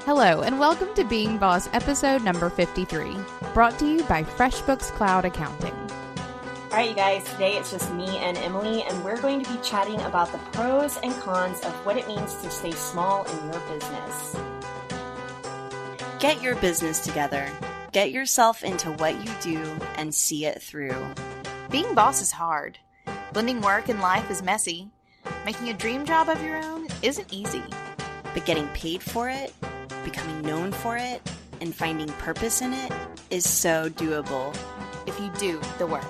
Hello, and welcome to Being Boss, episode number 53, brought to you by FreshBooks Cloud Accounting. All right, you guys, today it's just me and Emily, and we're going to be chatting about the pros and cons of what it means to stay small in your business. Get your business together. Get yourself into what you do and see it through. Being boss is hard. Blending work and life is messy. Making a dream job of your own isn't easy. But getting paid for it, becoming known for it, and finding purpose in it is so doable if you do the work.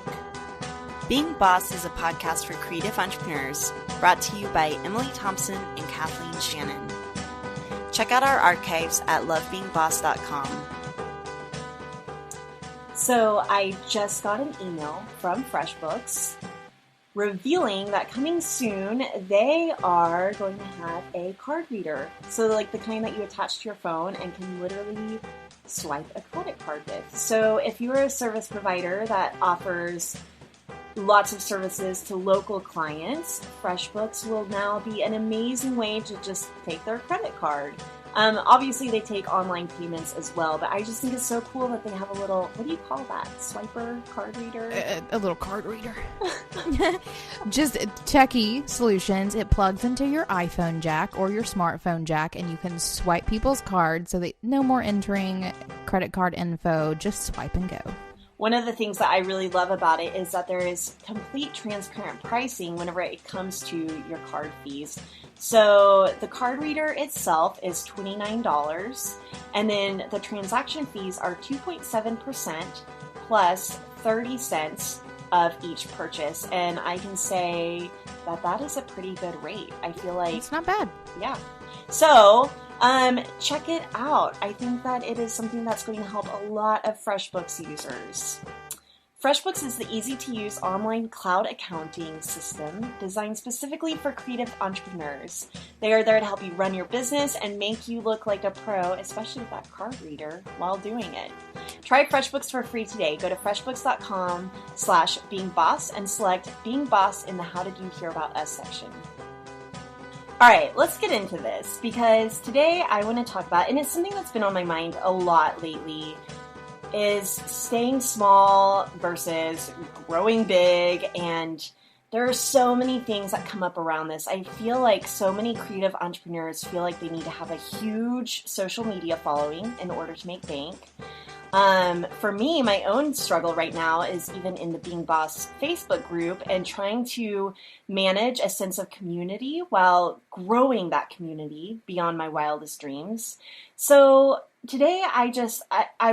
Being Boss is a podcast for creative entrepreneurs, brought to you by Emily Thompson and Kathleen Shannon. Check out our archives at lovebeingboss.com. So I just got an email from FreshBooks revealing that coming soon, they are going to have a card reader. So like the kind that you attach to your phone and can literally swipe a credit card with. So if you're a service provider that offers lots of services to local clients, FreshBooks will now be an amazing way to just take their credit card. Obviously, they take online payments as well, but I just think it's so cool that they have a little, what do you call that? Swiper card reader? A little card reader. Just techie solutions. It plugs into your iPhone jack or your smartphone jack, and you can swipe people's cards so that no more entering credit card info, just swipe and go. One of the things that I really love about it is that there is complete transparent pricing whenever it comes to your card fees. So the card reader itself is $29, and then the transaction fees are 2.7% plus 30 cents of each purchase. And I can say that that is a pretty good rate. I feel like it's not bad. Yeah. So check it out. I think that it is something that's going to help a lot of FreshBooks users. FreshBooks is the easy-to-use online cloud accounting system designed specifically for creative entrepreneurs. They are there to help you run your business and make you look like a pro, especially with that card reader, while doing it. Try FreshBooks for free today. Go to freshbooks.com/beingboss and select Being Boss in the How Did You Hear About Us section. All right, let's get into this because today I want to talk about, and it's something that's been on my mind a lot lately, is staying small versus growing big. And there are so many things that come up around this. I feel like so many creative entrepreneurs feel like they need to have a huge social media following in order to make bank. For me, my own struggle right now is even in the Being Boss Facebook group and trying to manage a sense of community while growing that community beyond my wildest dreams. So today I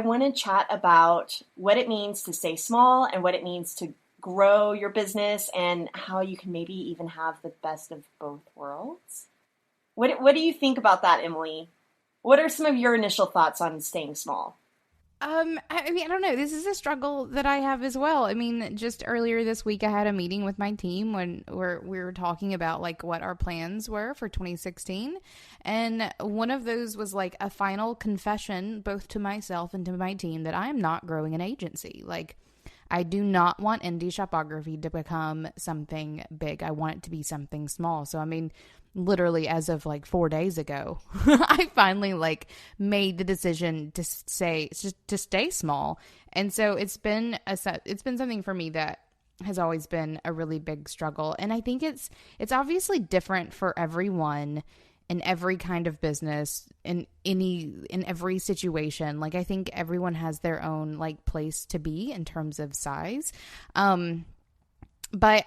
want to chat about what it means to stay small and what it means to grow your business and how you can maybe even have the best of both worlds. What do you think about that, Emily? What are some of your initial thoughts on staying small? I mean, I don't know. This is a struggle that I have as well. I mean, just earlier this week, I had a meeting with my team when we were talking about like what our plans were for 2016. And one of those was like a final confession, both to myself and to my team, that I am not growing an agency. Like, I do not want indie shopography to become something big. I want it to be something small. So, I mean, literally as of like 4 days ago, I finally like made the decision to stay small. And so it's been something for me that has always been a really big struggle. And I think it's obviously different for everyone in every kind of business, in every situation. Like, I think everyone has their own like place to be in terms of size. But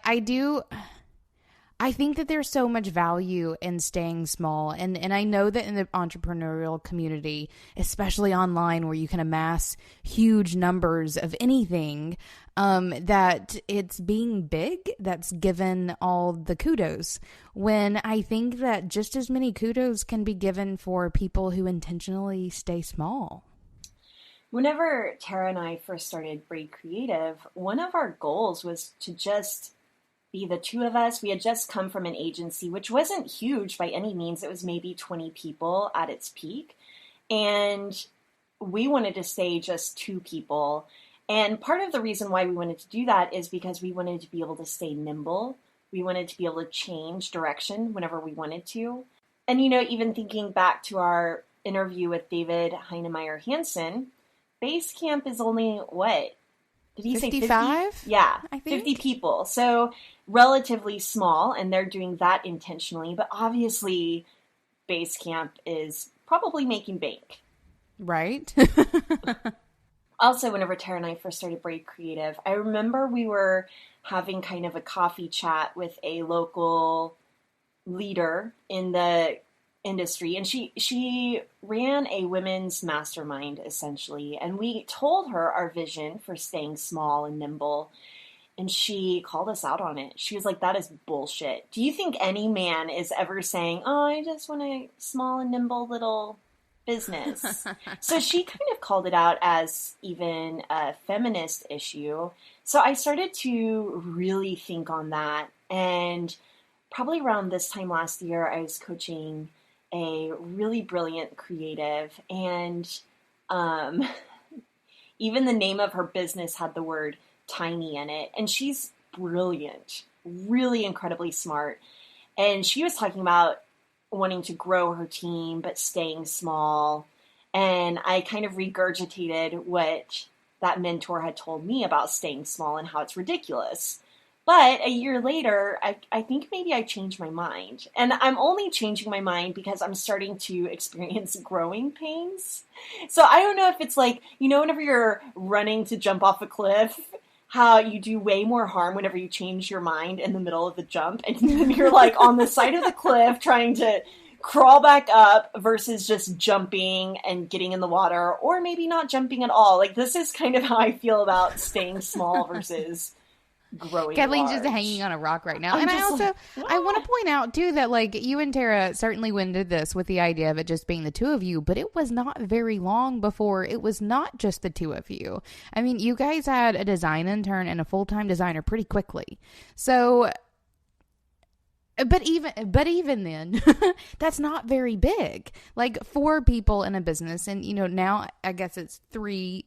I think that there's so much value in staying small. And I know that in the entrepreneurial community, especially online where you can amass huge numbers of anything, that it's being big that's given all the kudos. When I think that just as many kudos can be given for people who intentionally stay small. Whenever Tara and I first started Braid Creative, one of our goals was to just be the two of us. We had just come from an agency, which wasn't huge by any means. It was maybe 20 people at its peak. And we wanted to stay just two people. And part of the reason why we wanted to do that is because we wanted to be able to stay nimble. We wanted to be able to change direction whenever we wanted to. And, you know, even thinking back to our interview with David Heinemeier Hansen, Basecamp is only what? Did he say 55? Yeah, I think. 50 people. So relatively small, and they're doing that intentionally. But obviously, Basecamp is probably making bank. Right. Also, whenever Tara and I first started Braid Creative, I remember we were having kind of a coffee chat with a local leader in the industry, and she ran a women's mastermind essentially, and we told her our vision for staying small and nimble, and she called us out on it. She was like, that is bullshit. Do you think any man is ever saying, oh, I just want a small and nimble little business? So she kind of called it out as even a feminist issue. So I started to really think on that, and probably around this time last year, I was coaching a really brilliant creative, and even the name of her business had the word tiny in it, and she's brilliant, really incredibly smart, and she was talking about wanting to grow her team but staying small, and I kind of regurgitated what that mentor had told me about staying small and how it's ridiculous. But a year later, I think maybe I changed my mind. And I'm only changing my mind because I'm starting to experience growing pains. So I don't know if it's like, whenever you're running to jump off a cliff, how you do way more harm whenever you change your mind in the middle of the jump. And then you're like on the side of the cliff trying to crawl back up versus just jumping and getting in the water, or maybe not jumping at all. Like, this is kind of how I feel about staying small versus growing Kathleen's large. just hanging on a rock right now. I'm And I just also, like, I want to point out too that like you and Tara certainly went into this with the idea of it just being the two of you, but it was not very long before it was not just the two of you. I mean, you guys had a design intern and a full-time designer pretty quickly. So, but even then, that's not very big. Like 4 people in a business, and now I guess it's 3.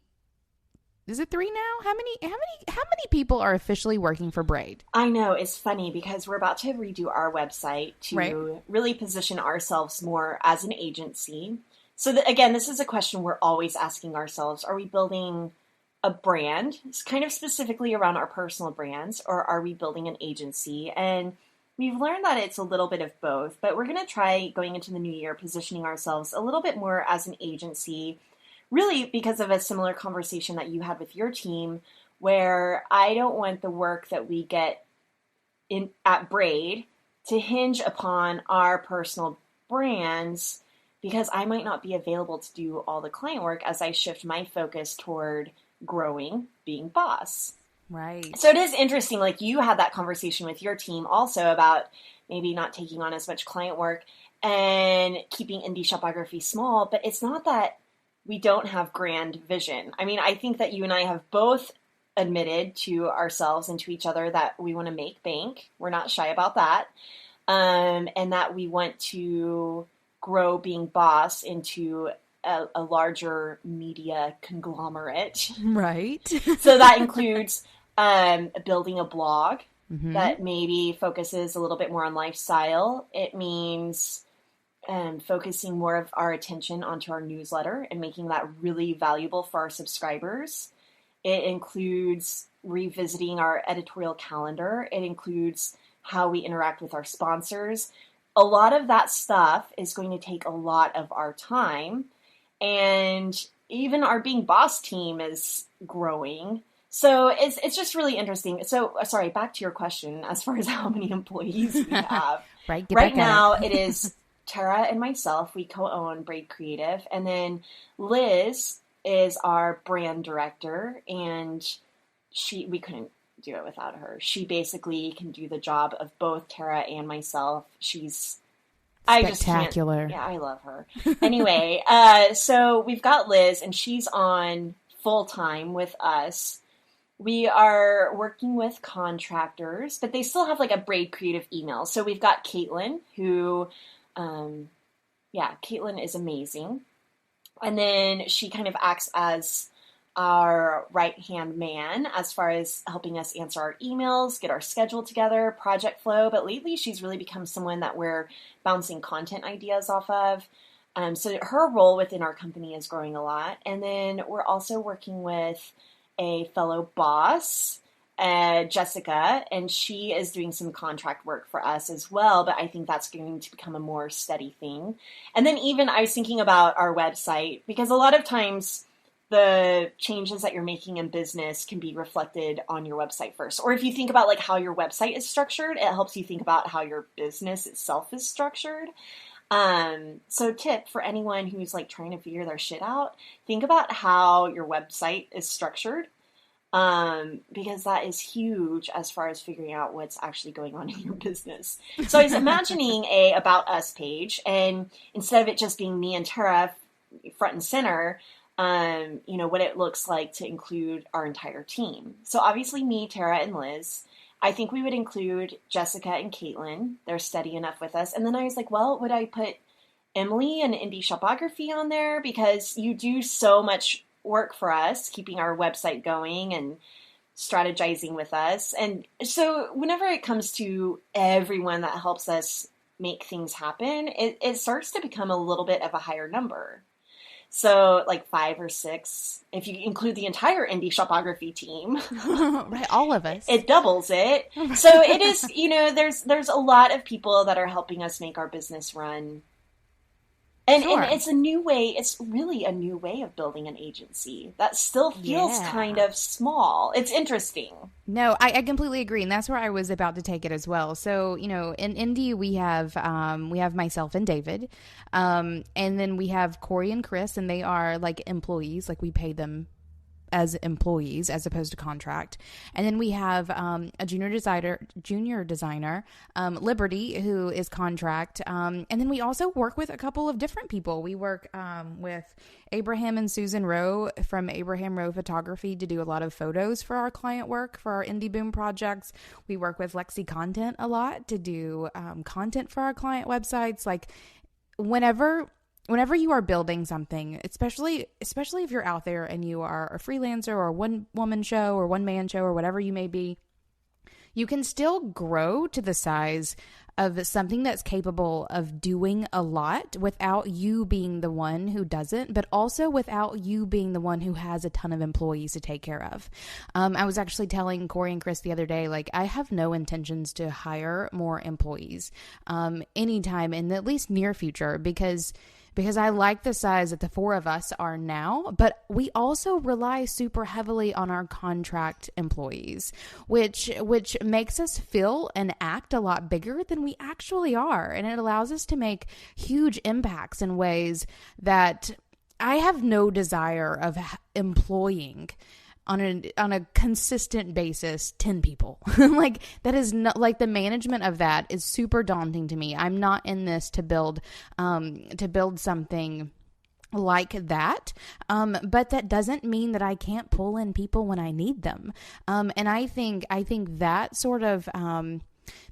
Is it 3 now? How many people are officially working for Braid? I know, it's funny because we're about to redo our website to Right. really position ourselves more as an agency. So again, this is a question we're always asking ourselves. Are we building a brand, kind of specifically around our personal brands, or are we building an agency? And we've learned that it's a little bit of both, but we're going to try going into the new year positioning ourselves a little bit more as an agency, really because of a similar conversation that you had with your team, where I don't want the work that we get in at Braid to hinge upon our personal brands, because I might not be available to do all the client work as I shift my focus toward growing, being boss. Right. So it is interesting, like you had that conversation with your team also about maybe not taking on as much client work and keeping indie shopography small, but it's not that we don't have grand vision. I mean, I think that you and I have both admitted to ourselves and to each other that we want to make bank. We're not shy about that. And that we want to grow being boss into a larger media conglomerate. Right. So that includes building a blog Mm-hmm. that maybe focuses a little bit more on lifestyle. It means focusing more of our attention onto our newsletter and making that really valuable for our subscribers. It includes revisiting our editorial calendar. It includes how we interact with our sponsors. A lot of that stuff is going to take a lot of our time. And even our Being Boss team is growing. So it's just really interesting. So, sorry, back to your question as far as how many employees we have. Right. Right now, it is Tara and myself. We co-own Braid Creative. And then Liz is our brand director, and we couldn't do it without her. She basically can do the job of both Tara and myself. She's spectacular. Yeah, I love her. Anyway, so we've got Liz, and she's on full-time with us. We are working with contractors, but they still have like a Braid Creative email. So we've got Caitlin, who, Caitlin is amazing. And then she kind of acts as our right-hand man as far as helping us answer our emails, get our schedule together, project flow. But lately she's really become someone that we're bouncing content ideas off of. So her role within our company is growing a lot. And then we're also working with a fellow boss, Jessica, and she is doing some contract work for us as well. But I think that's going to become a more steady thing. And then even I was thinking about our website, because a lot of times the changes that you're making in business can be reflected on your website first. Or if you think about like how your website is structured, it helps you think about how your business itself is structured. So tip for anyone who's like trying to figure their shit out, think about how your website is structured. Because that is huge as far as figuring out what's actually going on in your business. So I was imagining a About Us page, and instead of it just being me and Tara front and center, what it looks like to include our entire team. So obviously me, Tara, and Liz. I think we would include Jessica and Caitlin. They're steady enough with us. And then I was like, well, would I put Emily and Indie Shopography on there? Because you do so much work for us, keeping our website going and strategizing with us. And so whenever it comes to everyone that helps us make things happen, it starts to become a little bit of a higher number. So like 5 or 6, if you include the entire Indie Shopography team, right, all of us, it doubles it. So it is, there's a lot of people that are helping us make our business run. And, sure. And it's a new way. It's really a new way of building an agency that still feels kind of small. It's interesting. No, I completely agree, and that's where I was about to take it as well. So, in Indy we have myself and David, and then we have Corey and Chris, and they are like employees, like we pay them as employees as opposed to contract. And then we have a junior designer, Liberty, who is contract. And then we also work with a couple of different people. We work with Abraham and Susan Rowe from Abraham Rowe Photography to do a lot of photos for our client work, for our Indie Boom projects. We work with Lexi Content a lot to do content for our client websites. Like whenever you are building something, especially if you're out there and you are a freelancer or a one-woman show or one-man show or whatever you may be, you can still grow to the size of something that's capable of doing a lot without you being the one who doesn't, but also without you being the one who has a ton of employees to take care of. I was actually telling Corey and Chris the other day, like, I have no intentions to hire more employees anytime in the at least near future, because I like the size that the 4 of us are now, but we also rely super heavily on our contract employees, which makes us feel and act a lot bigger than we actually are. And it allows us to make huge impacts in ways that I have no desire of employing on a consistent basis 10 people. Like that is not, like, the management of that is super daunting to me. I'm not in this to build something like that. But that doesn't mean that I can't pull in people when I need them. And I think that sort of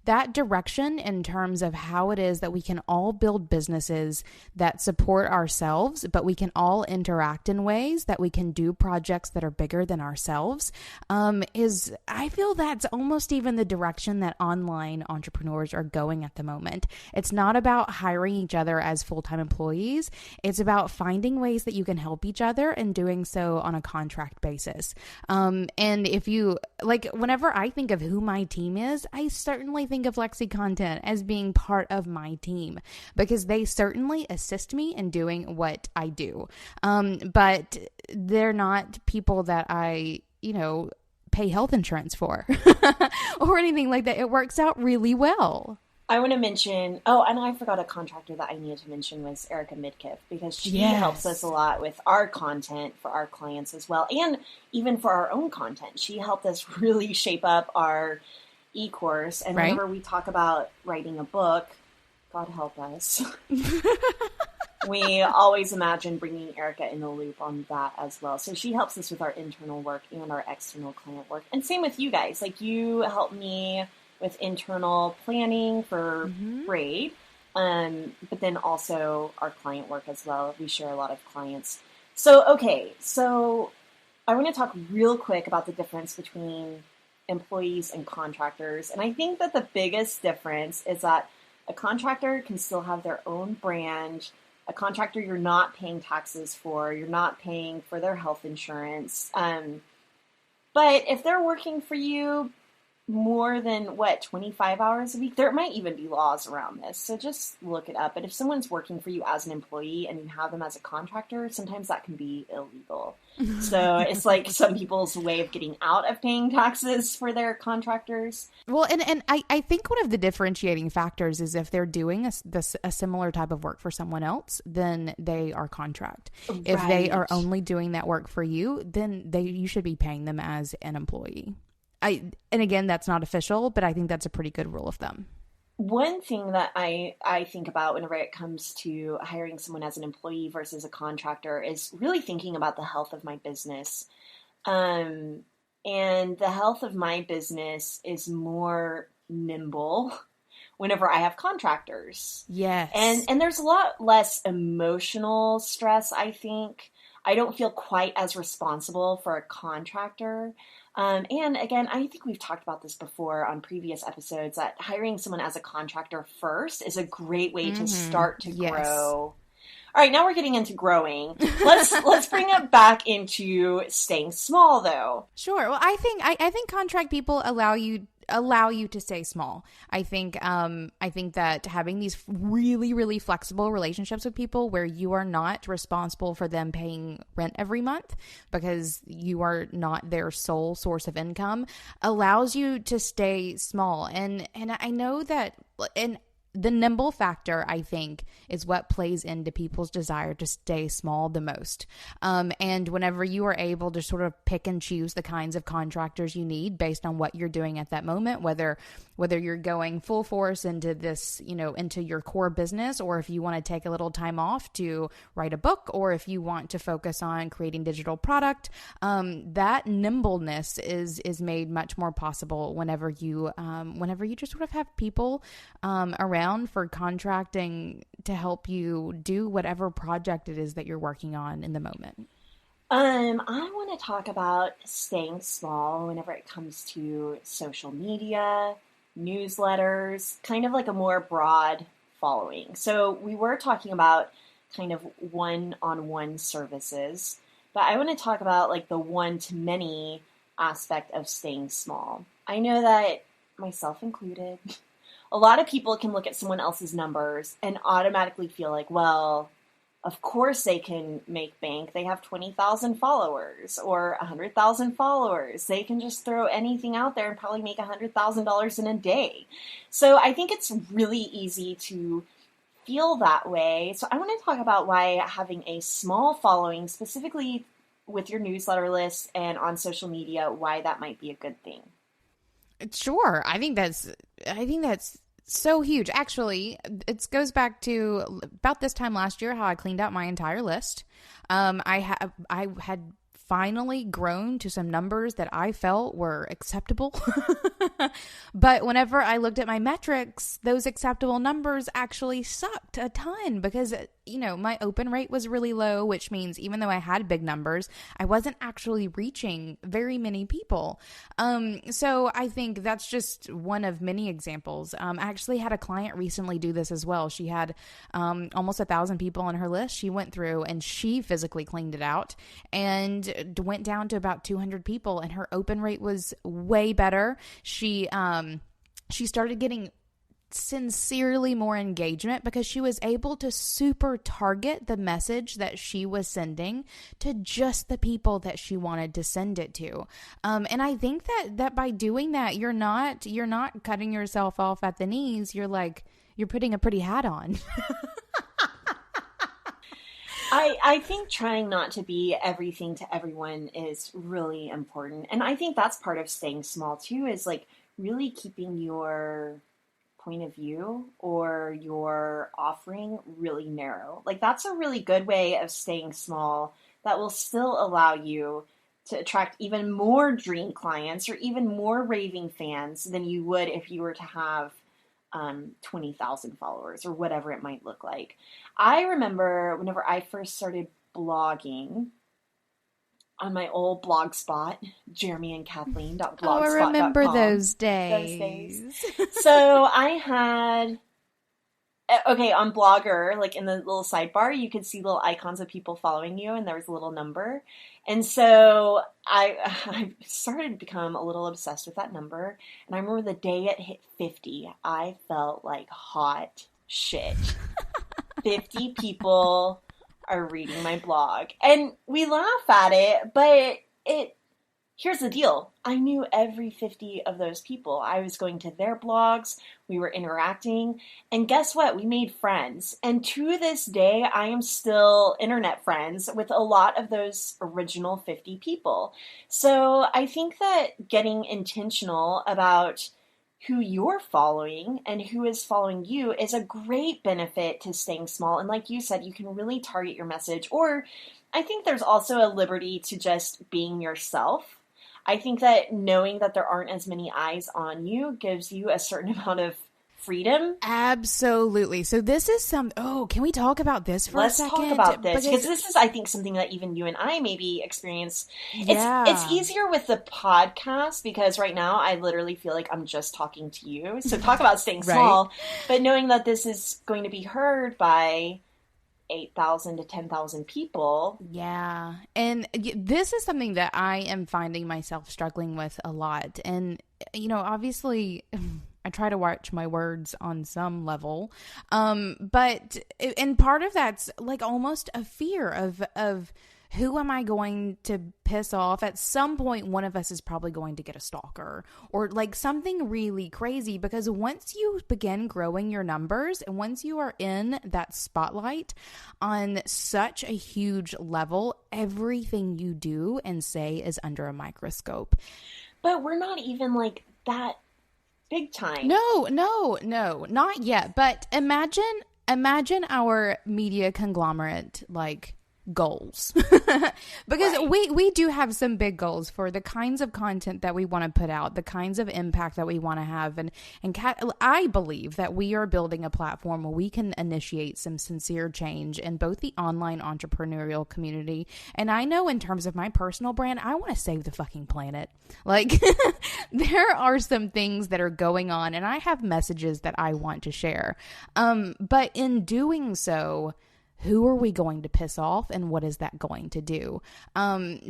that direction in terms of how it is that we can all build businesses that support ourselves, but we can all interact in ways that we can do projects that are bigger than ourselves, I feel that's almost even the direction that online entrepreneurs are going at the moment. It's not about hiring each other as full-time employees. It's about finding ways that you can help each other and doing so on a contract basis. And if you, like, whenever I think of who my team is, I certainly think of Lexi Content as being part of my team because they certainly assist me in doing what I do. But they're not people that I, pay health insurance for or anything like that. It works out really well. I want to mention, and I forgot a contractor that I needed to mention was Erica Midkiff, because she helps us a lot with our content for our clients as well. And even for our own content, she helped us really shape up our e-course. And whenever we talk about writing a book, God help us, we always imagine bringing Erica in the loop on that as well. So she helps us with our internal work and our external client work. And same with you guys. Like, you help me with internal planning for Braid, but then also our client work as well. We share a lot of clients. So I want to talk real quick about the difference between employees and contractors. And I think that the biggest difference is that a contractor can still have their own brand, A contractor, you're not paying taxes for, you're not paying for their health insurance. But if they're working for you more than 25 hours a week, there might even be laws around this. So just look it up. But if someone's working for you as an employee and you have them as a contractor, sometimes that can be illegal. So it's like some people's way of getting out of paying taxes for their contractors. Well, and I think one of the differentiating factors is if they're doing a similar type of work for someone else, then they are contract. Right. If they are only doing that work for you, then you should be paying them as an employee. And again, that's not official, but I think that's a pretty good rule of thumb. One thing that I think about whenever it comes to hiring someone as an employee versus a contractor is really thinking about the health of my business. And the health of my business is more nimble whenever I have contractors. Yes. And there's a lot less emotional stress, I think. I don't feel quite as responsible for a contractor. And again, I think we've talked about this before on previous episodes, that hiring someone as a contractor first is a great way to start to grow. All right, now we're getting into growing. Let's bring it back into staying small, though. Sure. Well, I think contract people allow you to stay small. I think that having these really, really flexible relationships with people where you are not responsible for them paying rent every month because you are not their sole source of income allows you to stay small. And I know that, and the nimble factor, I think, is what plays into people's desire to stay small the most. And whenever you are able to sort of pick and choose the kinds of contractors you need based on what you're doing at that moment, whether you're going full force into this, into your core business, or if you want to take a little time off to write a book, or if you want to focus on creating digital product, that nimbleness is made much more possible whenever you just sort of have people around for contracting to help you do whatever project it is that you're working on in the moment. I want to talk about staying small whenever it comes to social media, newsletters, kind of like a more broad following. So we were talking about kind of one-on-one services, but I want to talk about like the one-to-many aspect of staying small. I know that, myself included, a lot of people can look at someone else's numbers and automatically feel like, well, of course they can make bank. They have 20,000 followers or 100,000 followers. They can just throw anything out there and probably make $100,000 in a day. So I think it's really easy to feel that way. So I want to talk about why having a small following, specifically with your newsletter list and on social media, why that might be a good thing. Sure. I think that's so huge. Actually, it goes back to about this time last year, how I cleaned out my entire list. I had finally grown to some numbers that I felt were acceptable. But whenever I looked at my metrics, those acceptable numbers actually sucked a ton because, my open rate was really low, which means even though I had big numbers, I wasn't actually reaching very many people. So I think that's just one of many examples. I actually had a client recently do this as well. She had almost 1,000 people on her list. She went through and she physically cleaned it out and went down to about 200 people, and her open rate was way better. She started getting sincerely more engagement because she was able to super target the message that she was sending to just the people that she wanted to send it to. And I think that by doing that, you're not cutting yourself off at the knees. You're putting a pretty hat on. I think trying not to be everything to everyone is really important. And I think that's part of staying small too, is like really keeping your point of view or your offering really narrow. Like that's a really good way of staying small that will still allow you to attract even more dream clients or even more raving fans than you would if you were to have 20,000 followers or whatever it might look like. I remember whenever I first started blogging on my old blog spot, jeremyandkathleen.blogspot.com. Oh, I remember those days. So I had okay, on Blogger, like in the little sidebar, you could see little icons of people following you, and there was a little number. And so I started to become a little obsessed with that number. And I remember the day it hit 50, I felt like hot shit. 50 people are reading my blog. And we laugh at it, but here's the deal. I knew every 50 of those people. I was going to their blogs. We were interacting. And guess what? We made friends. And to this day, I am still internet friends with a lot of those original 50 people. So I think that getting intentional about who you're following and who is following you is a great benefit to staying small. And like you said, you can really target your message. Or I think there's also a liberty to just being yourself. I think that knowing that there aren't as many eyes on you gives you a certain amount of freedom. Absolutely. So this is can we talk about this for a second? Let's talk about this, because this is, I think, something that even you and I maybe experience. Yeah. It's easier with the podcast, because right now I literally feel like I'm just talking to you. So talk about staying small, but knowing that this is going to be heard by 8,000 to 10,000 people. Yeah. And this is something that I am finding myself struggling with a lot. And, obviously I try to watch my words on some level. And part of that's like almost a fear of who am I going to piss off? At some point, one of us is probably going to get a stalker or like something really crazy, because once you begin growing your numbers and once you are in that spotlight on such a huge level, everything you do and say is under a microscope. But we're not even like that big time. No, not yet. But imagine our media conglomerate, like, goals. Because we do have some big goals for the kinds of content that we want to put out, the kinds of impact that we want to have. And I believe that we are building a platform where we can initiate some sincere change in both the online entrepreneurial community. And I know in terms of my personal brand, I want to save the fucking planet. Like, there are some things that are going on and I have messages that I want to share. But in doing so, who are we going to piss off and what is that going to do?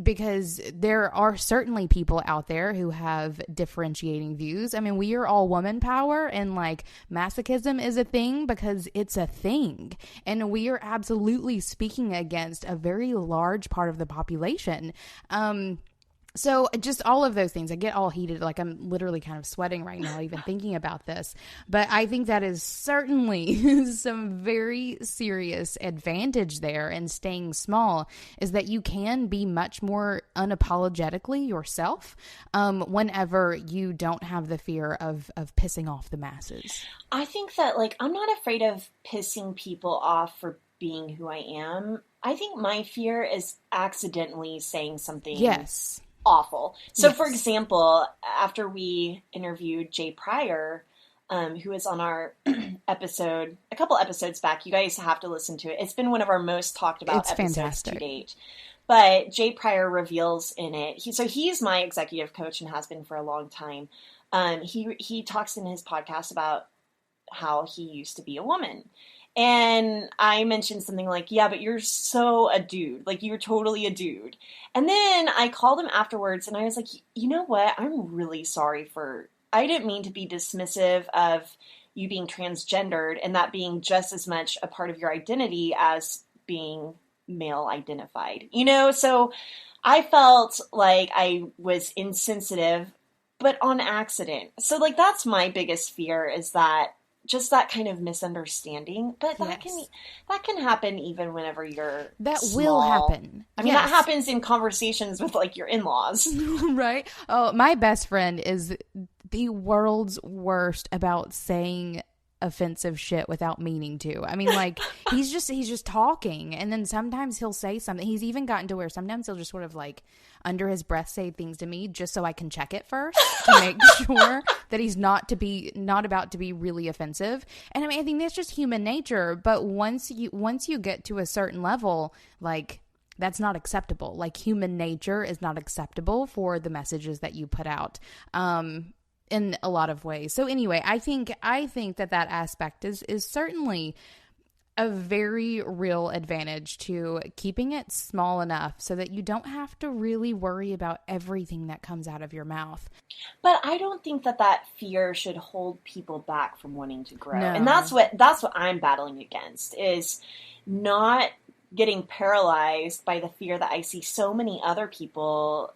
Because there are certainly people out there who have differentiating views. I mean, we are all woman power, and like masochism is a thing because it's a thing. And we are absolutely speaking against a very large part of the population. So just all of those things, I get all heated, like I'm literally kind of sweating right now, even thinking about this. But I think that is certainly some very serious advantage there in staying small, is that you can be much more unapologetically yourself whenever you don't have the fear of pissing off the masses. I think that, like, I'm not afraid of pissing people off for being who I am. I think my fear is accidentally saying something. Yes. Awful. So, yes. For example, after we interviewed Jay Pryor, who was on our episode, a couple episodes back, you guys have to listen to it. It's been one of our most talked about episodes fantastic. To date. But Jay Pryor reveals in it, he's my executive coach and has been for a long time. He talks in his podcast about how he used to be a woman. And I mentioned something like, yeah, but you're so a dude. Like, you're totally a dude. And then I called him afterwards and I was like, you know what? I'm really sorry I didn't mean to be dismissive of you being transgendered and that being just as much a part of your identity as being male identified. So I felt like I was insensitive, but on accident. So, like, that's my biggest fear, is that just that kind of misunderstanding, but that can happen even whenever you're small. Will happen. I mean, that happens in conversations with like your in-laws, right? Oh, my best friend is the world's worst about saying offensive shit without meaning to. I mean, like, he's just talking, and then sometimes he'll say something. He's even gotten to where sometimes he'll just sort of like under his breath say things to me just so I can check it first to make sure that he's not about to be really offensive. And I mean, I think that's just human nature. But once you get to a certain level, like, that's not acceptable. Like, human nature is not acceptable for the messages that you put out. in a lot of ways. So anyway, I think that aspect is certainly a very real advantage to keeping it small enough so that you don't have to really worry about everything that comes out of your mouth. But I don't think that fear should hold people back from wanting to grow. No. And that's what I'm battling against, is not getting paralyzed by the fear that I see so many other people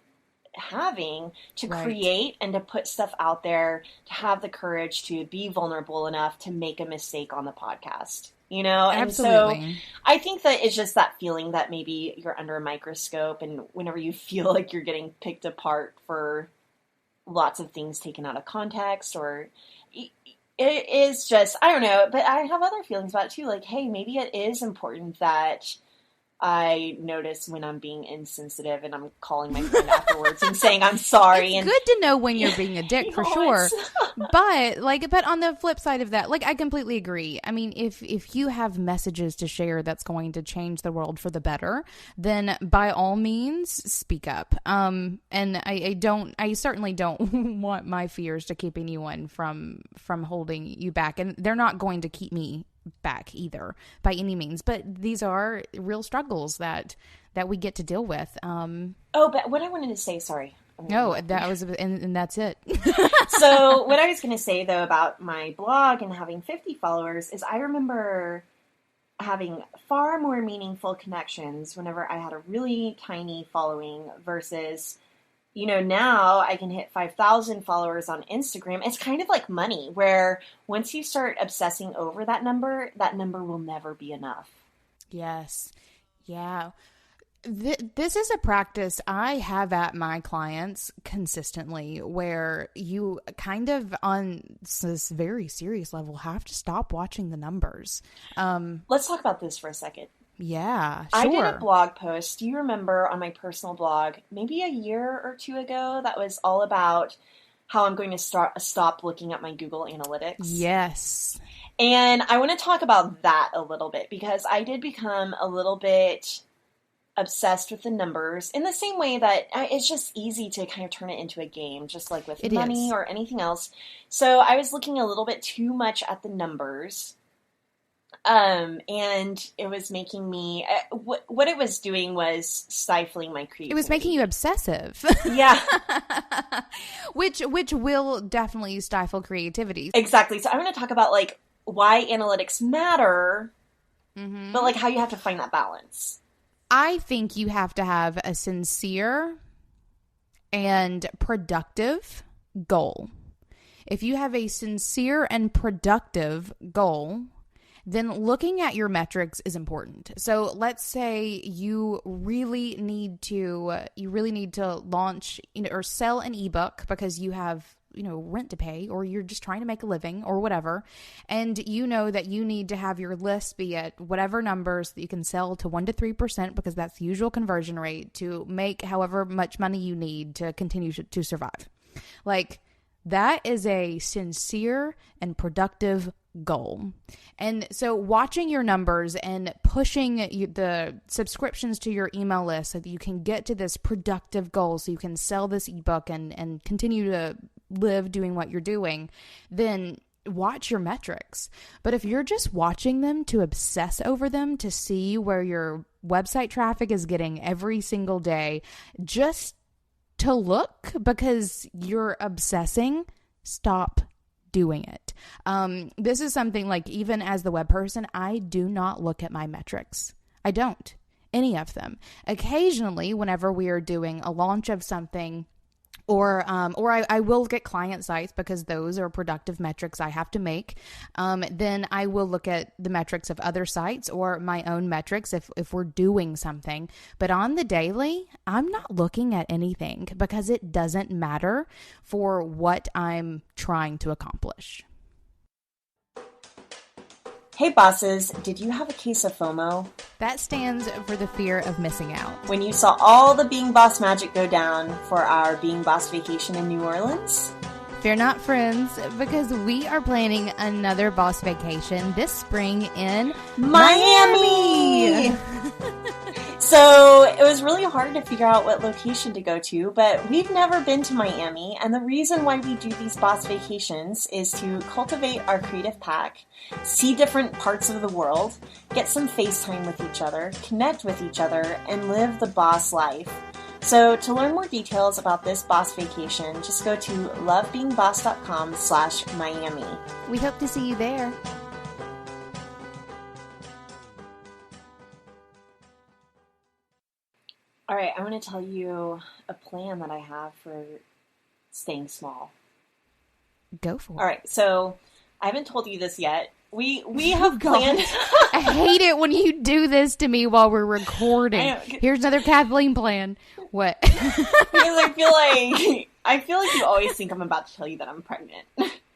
having to create and to put stuff out there, to have the courage to be vulnerable enough to make a mistake on the podcast. Absolutely. And so I think that it's just that feeling that maybe you're under a microscope, and whenever you feel like you're getting picked apart for lots of things taken out of context, or it is just, I don't know, but I have other feelings about it too. Like, hey, maybe it is important that I notice when I'm being insensitive and I'm calling my friend afterwards and saying I'm sorry. It's good to know when you're being a dick, for sure. But on the flip side of that, like, I completely agree. I mean, if you have messages to share that's going to change the world for the better, then by all means speak up. And I certainly don't want my fears to keep anyone from holding you back, and they're not going to keep me back either by any means, but these are real struggles that we get to deal with. But what I wanted to say, sorry. No, that was, and that's it. So what I was going to say though about my blog and having 50 followers is I remember having far more meaningful connections whenever I had a really tiny following versus, now I can hit 5,000 followers on Instagram. It's kind of like money, where once you start obsessing over that number will never be enough. Yes. Yeah. This is a practice I have at my clients consistently, where you kind of, on this very serious level, have to stop watching the numbers. Let's talk about this for a second. Yeah, sure. I did a blog post, do you remember, on my personal blog, maybe a year or two ago, that was all about how I'm going to stop looking at my Google Analytics. Yes. And I want to talk about that a little bit, because I did become a little bit obsessed with the numbers in the same way that it's just easy to kind of turn it into a game, just like with money or anything else. So I was looking a little bit too much at the numbers. And it was making me, what it was doing was stifling my creativity. It was making you obsessive. Yeah. which will definitely stifle creativity. Exactly. So I want to talk about like why analytics matter, but like how you have to find that balance. I think you have to have a sincere and productive goal. If you have a sincere and productive goal, then looking at your metrics is important. So let's say you really need to launch or sell an ebook because you have rent to pay, or you're just trying to make a living or whatever. And you know that you need to have your list be at whatever numbers that you can sell to 1 to 3%, because that's the usual conversion rate to make however much money you need to continue to survive. Like, that is a sincere and productive goal. And so watching your numbers and pushing the subscriptions to your email list so that you can get to this productive goal, so you can sell this ebook and continue to live doing what you're doing, then watch your metrics. But if you're just watching them to obsess over them, to see where your website traffic is getting every single day, just to look because you're obsessing, stop doing it. This is something like, even as the web person, I do not look at my metrics. I don't. Any of them. Occasionally, whenever we are doing a launch of something, or I will look at client sites because those are productive metrics I have to make. Then I will look at the metrics of other sites or my own metrics if we're doing something. But on the daily, I'm not looking at anything because it doesn't matter for what I'm trying to accomplish. Hey bosses, did you have a case of FOMO? That stands for the fear of missing out. When you saw all the Being Boss magic go down for our Being Boss vacation in New Orleans? Fear not, friends, because we are planning another boss vacation this spring in Miami! So it was really hard to figure out what location to go to, but we've never been to Miami, and the reason why we do these boss vacations is to cultivate our creative pack, see different parts of the world, get some FaceTime with each other, connect with each other, and live the boss life. So to learn more details about this boss vacation, just go to lovebeingboss.com/Miami. We hope to see you there. All right, I want to tell you a plan that I have for staying small. Go for it. All right, so I haven't told you this yet. We have planned. I hate it when you do this to me while we're recording. Here's another Kathleen plan. What? Because I feel like you always think I'm about to tell you that I'm pregnant.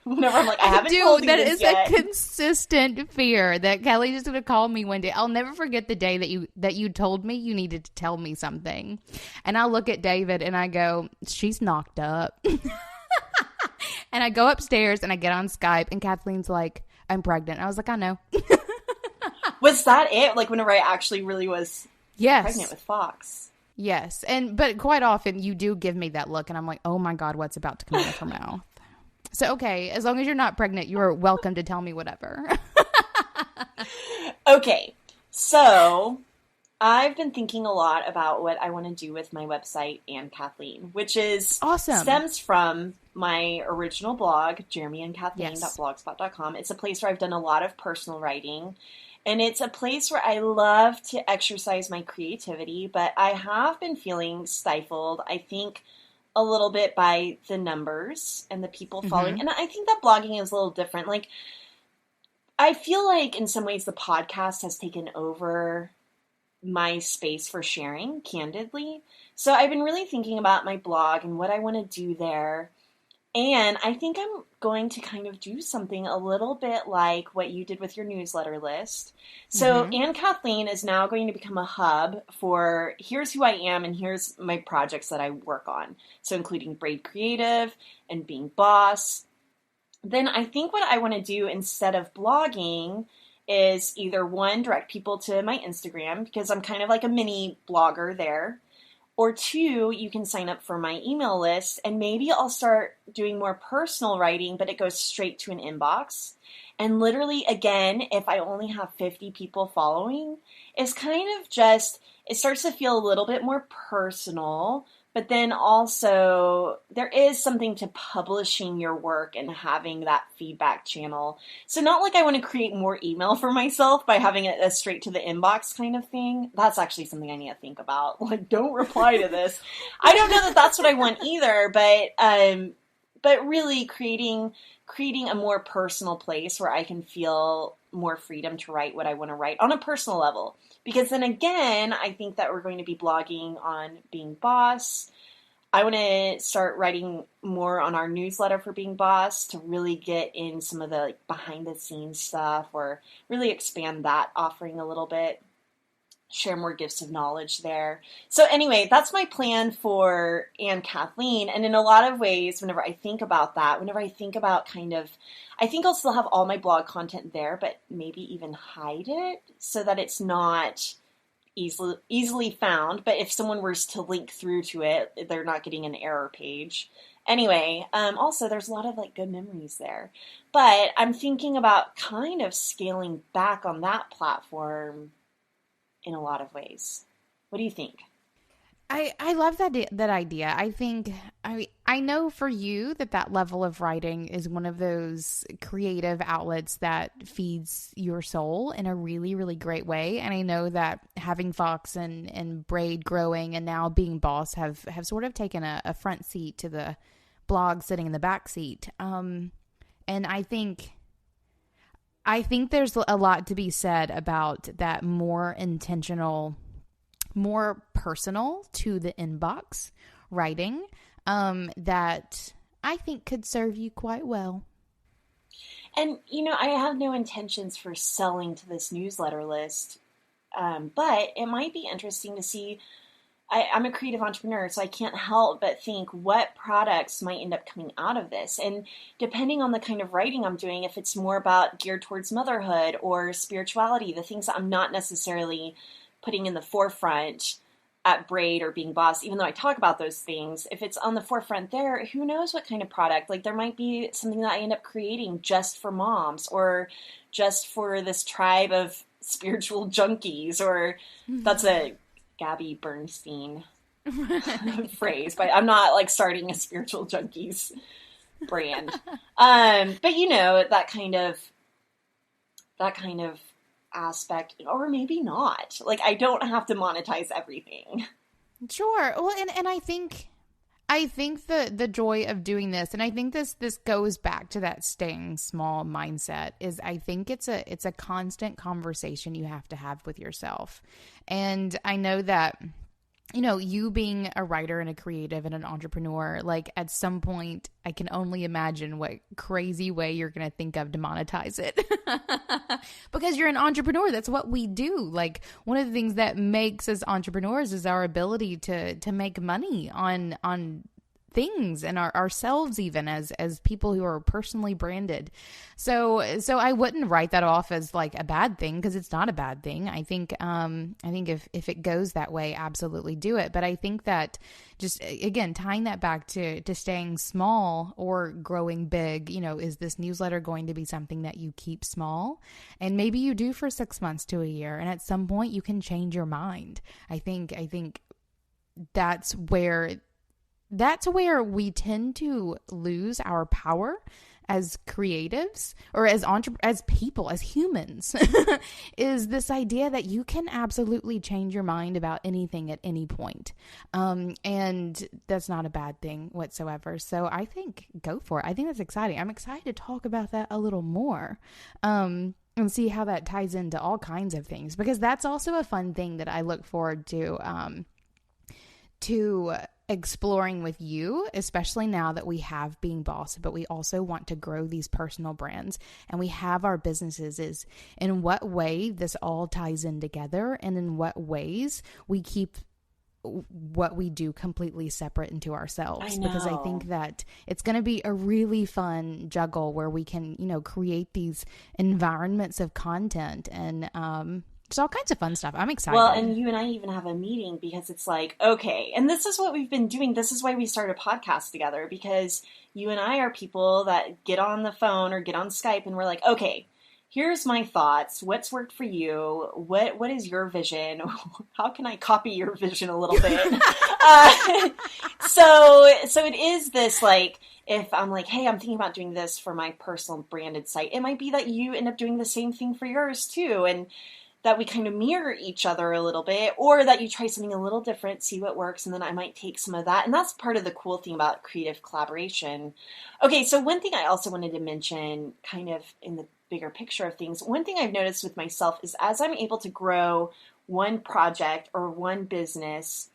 Whenever I'm like, I haven't told you this yet. That is a consistent fear that Kelly's just going to call me one day. I'll never forget the day that you told me you needed to tell me something. And I look at David and I go, she's knocked up. And I go upstairs and I get on Skype and Kathleen's like, I'm pregnant. I was like, I know. Was that it? Like whenever I actually really was pregnant with Fox? Yes. But quite often you do give me that look and I'm like, oh my God, what's about to come out of her mouth? So, okay, as long as you're not pregnant, you're welcome to tell me whatever. Okay, so I've been thinking a lot about what I want to do with my website and Kathleen, which is awesome. Stems from my original blog, jeremyandkathleen.blogspot.com. It's a place where I've done a lot of personal writing, and it's a place where I love to exercise my creativity, but I have been feeling stifled, I think, a little bit by the numbers and the people following. Mm-hmm. And I think that blogging is a little different. Like, I feel like in some ways the podcast has taken over my space for sharing, candidly. So I've been really thinking about my blog and what I want to do there. And I think I'm going to kind of do something a little bit like what you did with your newsletter list. So Anne Kathleen is now going to become a hub for here's who I am and here's my projects that I work on. So including Braid Creative and Being Boss. Then I think what I want to do instead of blogging is either one, direct people to my Instagram because I'm kind of like a mini blogger there. Or two, you can sign up for my email list and maybe I'll start doing more personal writing, but it goes straight to an inbox. And literally, again, if I only have 50 people following, it's kind of just, it starts to feel a little bit more personal. But then also, there is something to publishing your work and having that feedback channel. So not like I want to create more email for myself by having it a straight to the inbox kind of thing. That's actually something I need to think about. Like, don't reply to this. I don't know that that's what I want either, but really creating a more personal place where I can feel more freedom to write what I want to write on a personal level. Because then again, I think that we're going to be blogging on Being Boss. I want to start writing more on our newsletter for Being Boss to really get in some of the behind the scenes stuff or really expand that offering a little bit. Share more gifts of knowledge there. So anyway, that's my plan for Anne Kathleen. And in a lot of ways, whenever I think about that, whenever I think about I think I'll still have all my blog content there, but maybe even hide it so that it's not easily found. But if someone were to link through to it, they're not getting an error page. Anyway, also there's a lot of good memories there. But I'm thinking about kind of scaling back on that platform in a lot of ways. What do you think? I love that idea. I know for you that level of writing is one of those creative outlets that feeds your soul in a really, really great way. And I know that having Fox and Braid growing and now Being Boss have sort of taken a front seat to the blog sitting in the back seat. And I think there's a lot to be said about that more intentional, more personal to the inbox writing that I think could serve you quite well. And, I have no intentions for selling to this newsletter list, but it might be interesting to see. I'm a creative entrepreneur, so I can't help but think what products might end up coming out of this. And depending on the kind of writing I'm doing, if it's more about geared towards motherhood or spirituality, the things that I'm not necessarily putting in the forefront at Braid or Being Boss, even though I talk about those things, if it's on the forefront there, who knows what kind of product? Like there might be something that I end up creating just for moms or just for this tribe of spiritual junkies, or that's a Gabby Bernstein phrase, but I'm not like starting a spiritual junkies brand. But you know, that kind of aspect, or maybe not. Like I don't have to monetize everything. Sure. Well, and I think the joy of doing this, and I think this goes back to that staying small mindset, is I think it's a constant conversation you have to have with yourself. And I know that, you know, you being a writer and a creative and an entrepreneur, like at some point, I can only imagine what crazy way you're going to think of to monetize it. Because you're an entrepreneur. That's what we do. Like one of the things that makes us entrepreneurs is our ability to make money on things and ourselves, even as people who are personally branded. So I wouldn't write that off as like a bad thing, because it's not a bad thing. I think if it goes that way, absolutely do it. But I think that just, again, tying that back to staying small or growing big, you know, is this newsletter going to be something that you keep small? And maybe you do for 6 months to a year, and at some point you can change your mind. I think that's where we tend to lose our power as creatives, or as people, as humans, is this idea that you can absolutely change your mind about anything at any point. And that's not a bad thing whatsoever. So I think go for it. I think that's exciting. I'm excited to talk about that a little more. And see how that ties into all kinds of things, because that's also a fun thing that I look forward to exploring with you, especially now that we have Being Boss, but we also want to grow these personal brands and we have our businesses, is in what way this all ties in together, and in what ways we keep what we do completely separate into ourselves. Because I think that it's going to be a really fun juggle where we can, you know, create these environments of content and, just all kinds of fun stuff. I'm excited. Well, and you and I even have a meeting, because it's like, okay, and this is what we've been doing. This is why we started a podcast together, because you and I are people that get on the phone or get on Skype and we're like, okay, here's my thoughts. What's worked for you? What is your vision? How can I copy your vision a little bit? So it is this, like, if I'm like, hey, I'm thinking about doing this for my personal branded site, it might be that you end up doing the same thing for yours too. And that we kind of mirror each other a little bit, or that you try something a little different, see what works, and then I might take some of that. And that's part of the cool thing about creative collaboration. Okay, so one thing I also wanted to mention, kind of in the bigger picture of things, one thing I've noticed with myself is as I'm able to grow one project or one business,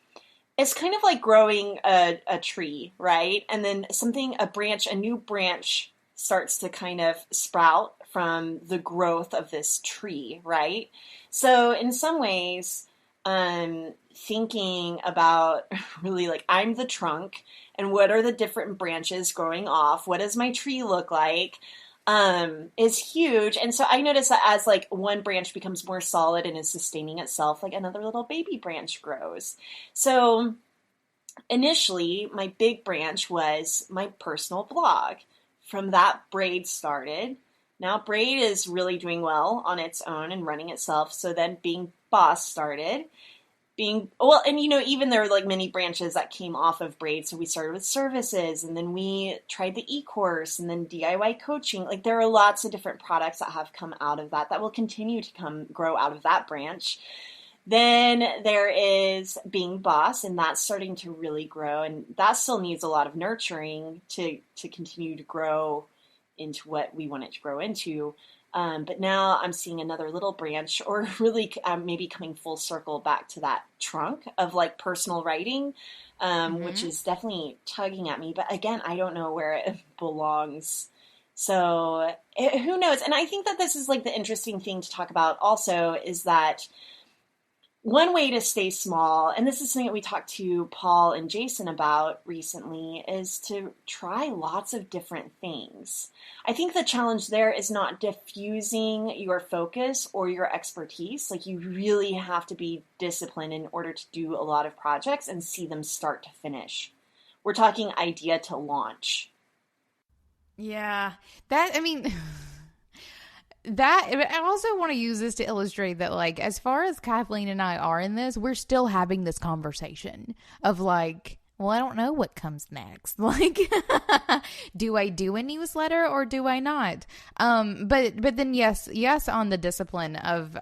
it's kind of like growing a tree, right? And then a new branch starts to kind of sprout from the growth of this tree, right? So in some ways, thinking about really like, I'm the trunk, and what are the different branches growing off? What does my tree look like? Is huge. And so I notice that as like one branch becomes more solid and is sustaining itself, like another little baby branch grows. So initially, my big branch was my personal blog. From that, Braid started. Now Braid is really doing well on its own and running itself. So then Being Boss started. And you know, even there were like many branches that came off of Braid. So we started with services, and then we tried the e-course, and then DIY coaching. Like there are lots of different products that have come out of that will continue to grow out of that branch. Then there is Being Boss, and that's starting to really grow, and that still needs a lot of nurturing to continue to grow into what we want it to grow into. But now I'm seeing another little branch, or really maybe coming full circle back to that trunk of like personal writing, which is definitely tugging at me. But again, I don't know where it belongs. So who knows? And I think that this is like the interesting thing to talk about also, is that One way to stay small, and this is something that we talked to Paul and Jason about recently, is to try lots of different things. I think the challenge there is not diffusing your focus or your expertise. Like, you really have to be disciplined in order to do a lot of projects and see them start to finish. We're talking idea to launch. Yeah, that, I mean... That I also want to use this to illustrate that, like, as far as Kathleen and I are in this, we're still having this conversation of like, well, I don't know what comes next. Like, do I do a newsletter or do I not? But then yes, on the discipline of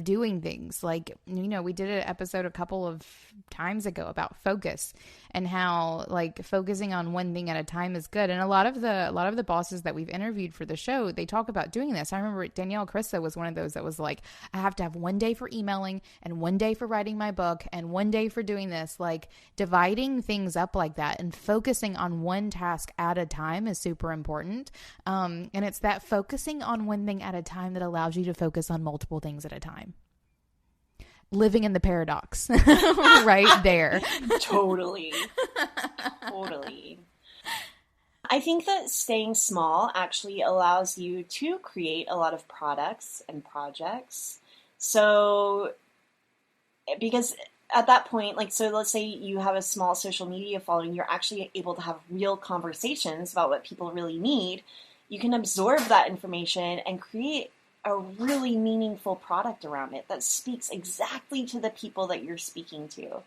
doing things. Like, you know, we did an episode a couple of times ago about focus and how, like, focusing on one thing at a time is good. And a lot of the bosses that we've interviewed for the show, they talk about doing this. I remember Danielle Christa was one of those that was like, I have to have one day for emailing and one day for writing my book and one day for doing this. Like, dividing things up like that and focusing on one task at a time is super important. And it's that focusing on one thing at a time that allows you to focus on multiple things at a time. Living in the paradox right there. Totally. I think that staying small actually allows you to create a lot of products and projects. So, because at that point, like, so let's say you have a small social media following, you're actually able to have real conversations about what people really need. You can absorb that information and create a really meaningful product around it that speaks exactly to the people that you're speaking to.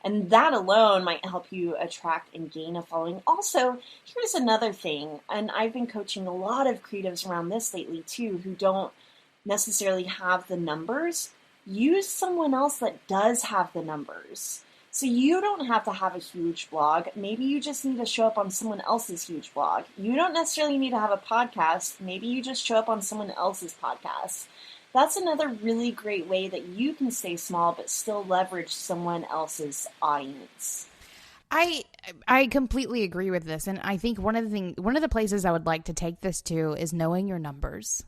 And that alone might help you attract and gain a following. Also, here's another thing, and I've been coaching a lot of creatives around this lately too, who don't necessarily have the numbers. Use someone else that does have the numbers. So you don't have to have a huge blog. Maybe you just need to show up on someone else's huge blog. You don't necessarily need to have a podcast. Maybe you just show up on someone else's podcast. That's another really great way that you can stay small but still leverage someone else's audience. I completely agree with this, and I think one of the places I would like to take this to is knowing your numbers.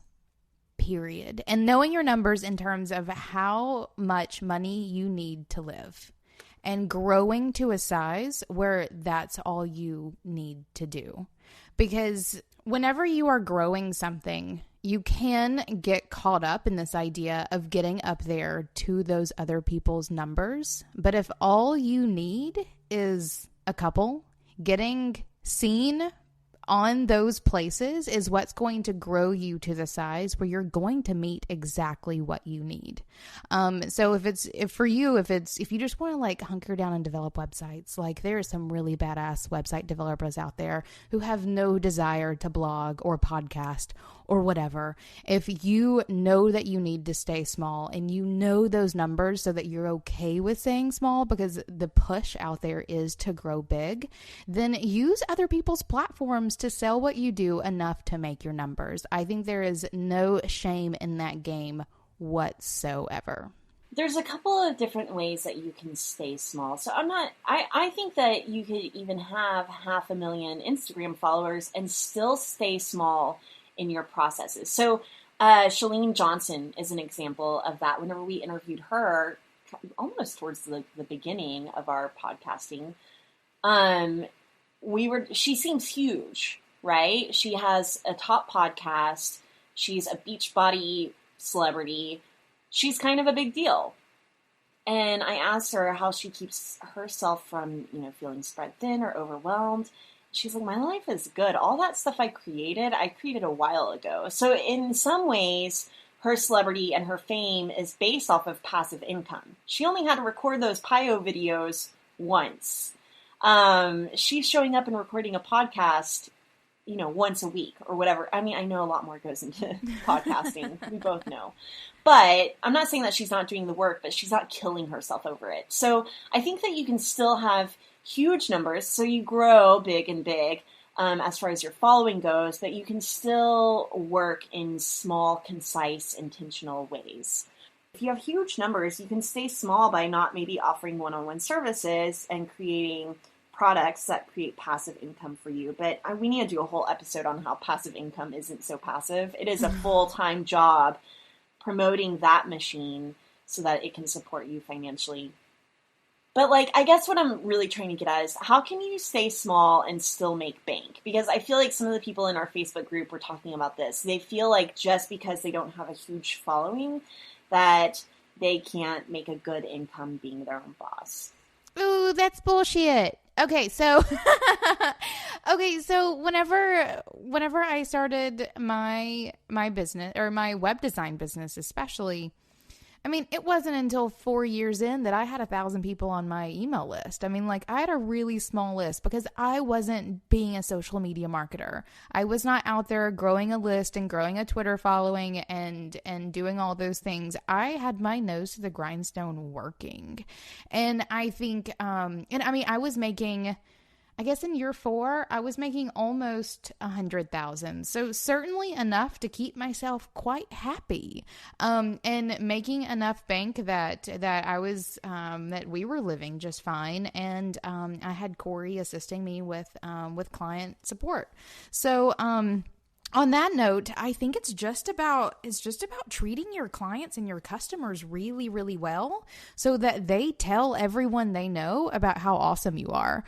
Period. And knowing your numbers in terms of how much money you need to live. And growing to a size where that's all you need to do. Because whenever you are growing something, you can get caught up in this idea of getting up there to those other people's numbers. But if all you need is a couple, getting seen on those places is what's going to grow you to the size where you're going to meet exactly what you need. So if you just want to like hunker down and develop websites, like there are some really badass website developers out there who have no desire to blog or podcast or whatever. If you know that you need to stay small and you know those numbers so that you're okay with staying small because the push out there is to grow big, then use other people's platforms to sell what you do enough to make your numbers. I think there is no shame in that game whatsoever. There's a couple of different ways that you can stay small. So I think that you could even have 500,000 Instagram followers and still stay small in your processes. So Shalene Johnson is an example of that. Whenever we interviewed her, almost towards the beginning of our podcasting, she seems huge, right? She has a top podcast. She's a Beachbody celebrity. She's kind of a big deal. And I asked her how she keeps herself from, feeling spread thin or overwhelmed. She's like, my life is good. All that stuff I created a while ago. So in some ways, her celebrity and her fame is based off of passive income. She only had to record those Pio videos once. She's showing up and recording a podcast, once a week or whatever. I mean, I know a lot more goes into podcasting. We both know. But I'm not saying that she's not doing the work, but she's not killing herself over it. So I think that you can still have huge numbers. So you grow big and big as far as your following goes, but you can still work in small, concise, intentional ways. If you have huge numbers, you can stay small by not maybe offering one-on-one services and creating products that create passive income for you. But we need to do a whole episode on how passive income isn't so passive. It is a full-time job promoting that machine so that it can support you financially. But like, I guess what I'm really trying to get at is how can you stay small and still make bank? Because I feel like some of the people in our Facebook group were talking about this. They feel like just because they don't have a huge following that they can't make a good income being their own boss. Ooh, that's bullshit. Okay, so whenever I started my business, or my web design business especially, I mean, it wasn't until 4 years in that I had 1,000 people on my email list. I mean, like, I had a really small list because I wasn't being a social media marketer. I was not out there growing a list and growing a Twitter following and doing all those things. I had my nose to the grindstone working. And I think, I was making, I guess in year 4, I was making almost 100,000. So certainly enough to keep myself quite happy, and making enough bank that I was, that we were living just fine. And, I had Corey assisting me with client support. So, on that note, I think it's just about treating your clients and your customers really, really well so that they tell everyone they know about how awesome you are.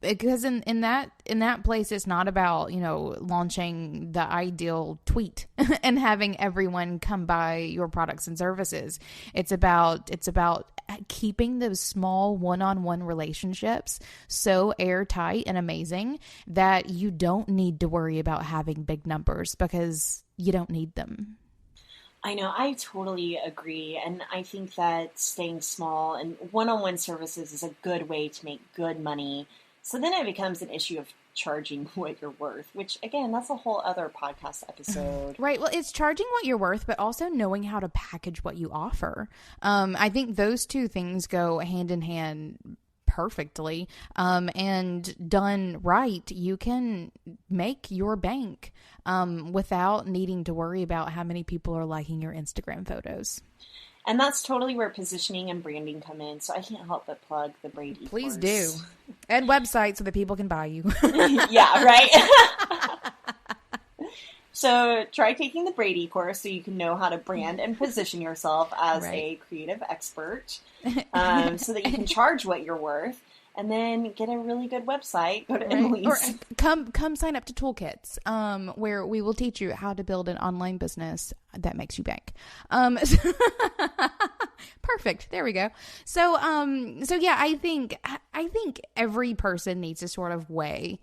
Because in that place, it's not about, launching the ideal tweet and having everyone come buy your products and services. It's about keeping those small one-on-one relationships so airtight and amazing that you don't need to worry about having big numbers because you don't need them. I know, I totally agree. And I think that staying small and one-on-one services is a good way to make good money. So then it becomes an issue of charging what you're worth, which again, that's a whole other podcast episode. Right. Well, it's charging what you're worth, but also knowing how to package what you offer. I think those two things go hand in hand perfectly. And done right, you can make your bank without needing to worry about how many people are liking your Instagram photos. And that's totally where positioning and branding come in. So I can't help but plug the Brady Please course. do. And websites so that people can buy you. Yeah, right? So try taking the Brady course so you can know how to brand and position yourself as a creative expert, so that you can charge what you're worth. And then get a really good website. Go to Emily's. Or come sign up to Toolkits, where we will teach you how to build an online business that makes you bank. Perfect. There we go. So yeah, I think every person needs to sort of weigh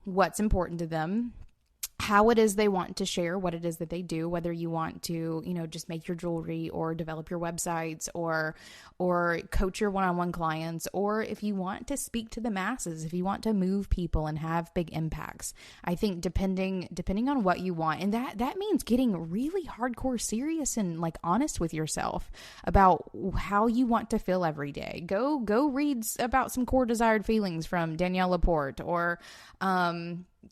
what's important to them, how it is they want to share what it is that they do, whether you want to, just make your jewelry or develop your websites or coach your one-on-one clients, or if you want to speak to the masses, if you want to move people and have big impacts. I think depending on what you want, and that means getting really hardcore serious and like honest with yourself about how you want to feel every day. Go read about some core desired feelings from Danielle Laporte, or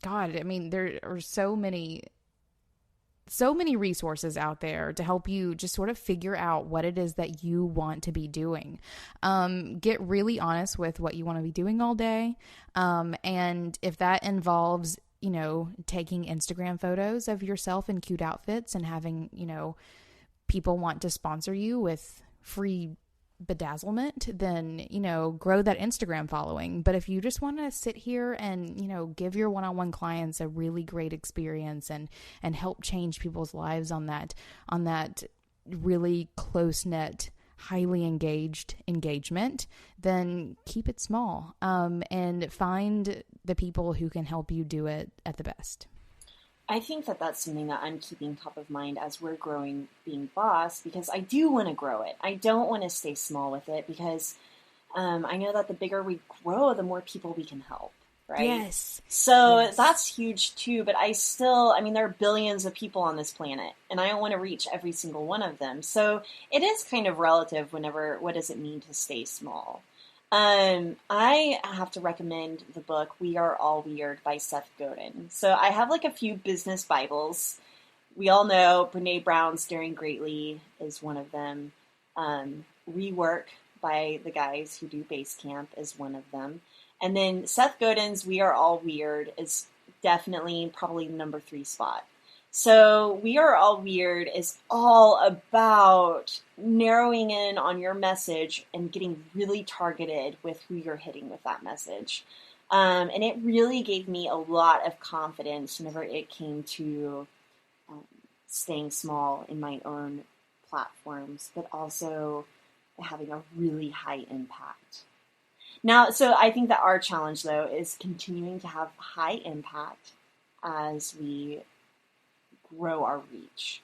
God, I mean, there are so many resources out there to help you just sort of figure out what it is that you want to be doing. Get really honest with what you want to be doing all day. And if that involves, taking Instagram photos of yourself in cute outfits and having, people want to sponsor you with free bedazzlement, then, grow that Instagram following. But if you just want to sit here and, give your one-on-one clients a really great experience and help change people's lives on that really close-knit, highly engaged engagement, then keep it small, and find the people who can help you do it at the best. I think that that's something that I'm keeping top of mind as we're growing Being Boss, because I do want to grow it. I don't want to stay small with it, because I know that the bigger we grow, the more people we can help, right? Yes. So that's huge too, but there are billions of people on this planet, and I don't want to reach every single one of them. So it is kind of relative what does it mean to stay small? I have to recommend the book We Are All Weird by Seth Godin. So I have a few business Bibles. We all know Brene Brown's Daring Greatly is one of them. Rework by the guys who do Basecamp is one of them. And then Seth Godin's We Are All Weird is definitely probably the number 3 spot. So We Are All Weird is all about narrowing in on your message and getting really targeted with who you're hitting with that message. And it really gave me a lot of confidence whenever it came to staying small in my own platforms, but also having a really high impact. Now, so I think that our challenge, though, is continuing to have high impact as we grow our reach.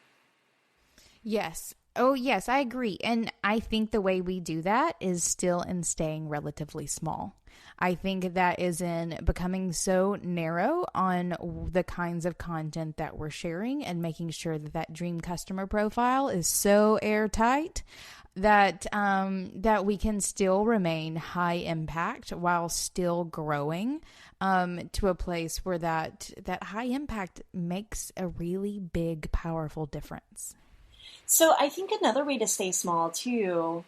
Yes. Oh, yes, I agree. And I think the way we do that is still in staying relatively small. I think that is in becoming so narrow on the kinds of content that we're sharing and making sure that that dream customer profile is so airtight that that we can still remain high impact while still growing to a place where that high impact makes a really big, powerful difference. So I think another way to stay small too,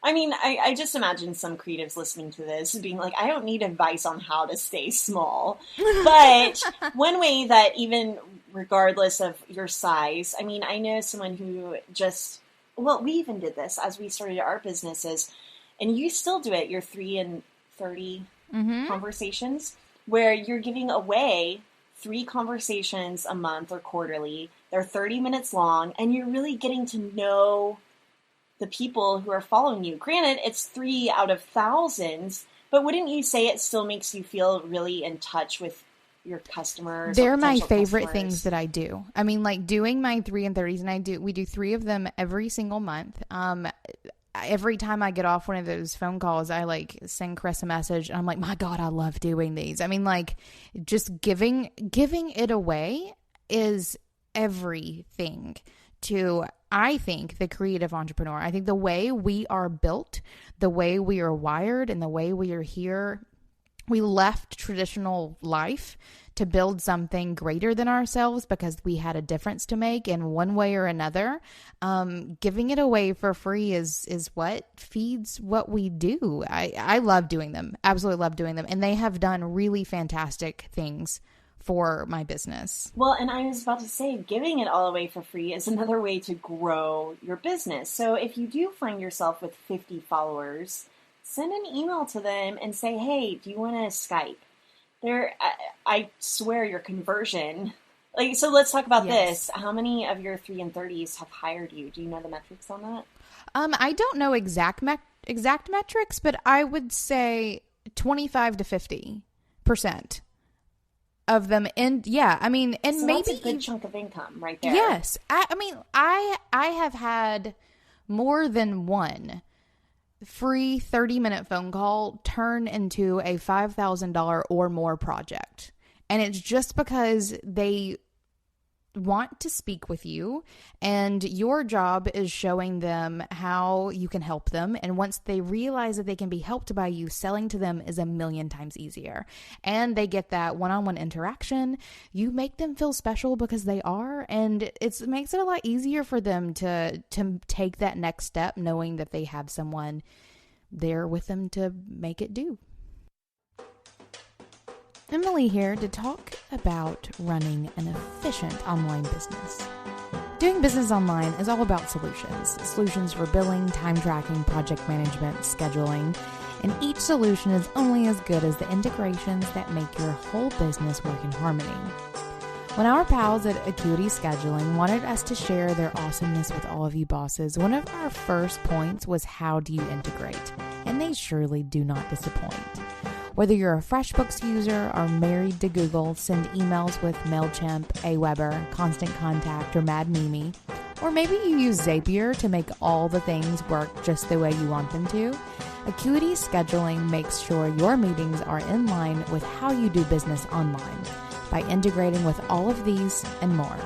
I mean, I just imagine some creatives listening to this being like, I don't need advice on how to stay small. But one way that even regardless of your size, I mean, I know someone who just, well, we even did this as we started our businesses, and you still do it, your 3 and 30 conversations, where you're giving away 3 conversations a month or quarterly. They're 30 minutes long, and you're really getting to know the people who are following you. Granted, it's 3 out of thousands, but wouldn't you say it still makes you feel really in touch with your customers? They're my favorite things that I do. I mean, like doing my 3 and 30s, and we do 3 of them every single month. Every time I get off one of those phone calls, I like send Chris a message and I'm like, my God, I love doing these. I mean, like just giving it away is everything to, I think, the creative entrepreneur. I think the way we are built, the way we are wired, and the way we are here, we left traditional life to build something greater than ourselves because we had a difference to make in one way or another. Giving it away for free is what feeds what we do. I love doing them. Absolutely love doing them. And they have done really fantastic things for my business. Well, and I was about to say, giving it all away for free is another way to grow your business. So if you do find yourself with 50 followers, send an email to them and say, hey, do you want to Skype? I swear your conversion. So let's talk about this. How many of your 3 and 30s have hired you? Do you know the metrics on that? I don't know exact metrics, but I would say 25 to 50% of them. And yeah, I mean, and so maybe that's a good chunk of income right there. Yes. I mean, I have had more than one free 30-minute phone call turn into a $5,000 or more project. And it's just because they want to speak with you, and your job is showing them how you can help them. And once they realize that they can be helped by you, selling to them is a million times easier. And they get that one-on-one interaction. You make them feel special because they are, and it makes it a lot easier for them to take that next step, knowing that they have someone there with them to make it do. Emily here to talk about running an efficient online business. Doing business online is all about solutions. Solutions for billing, time tracking, project management, scheduling, and each solution is only as good as the integrations that make your whole business work in harmony. When our pals at Acuity Scheduling wanted us to share their awesomeness with all of you bosses, one of our first points was, how do you integrate? And they surely do not disappoint. Whether you're a FreshBooks user or married to Google, send emails with MailChimp, Aweber, Constant Contact, or Mad Mimi, or maybe you use Zapier to make all the things work just the way you want them to, Acuity Scheduling makes sure your meetings are in line with how you do business online by integrating with all of these and more.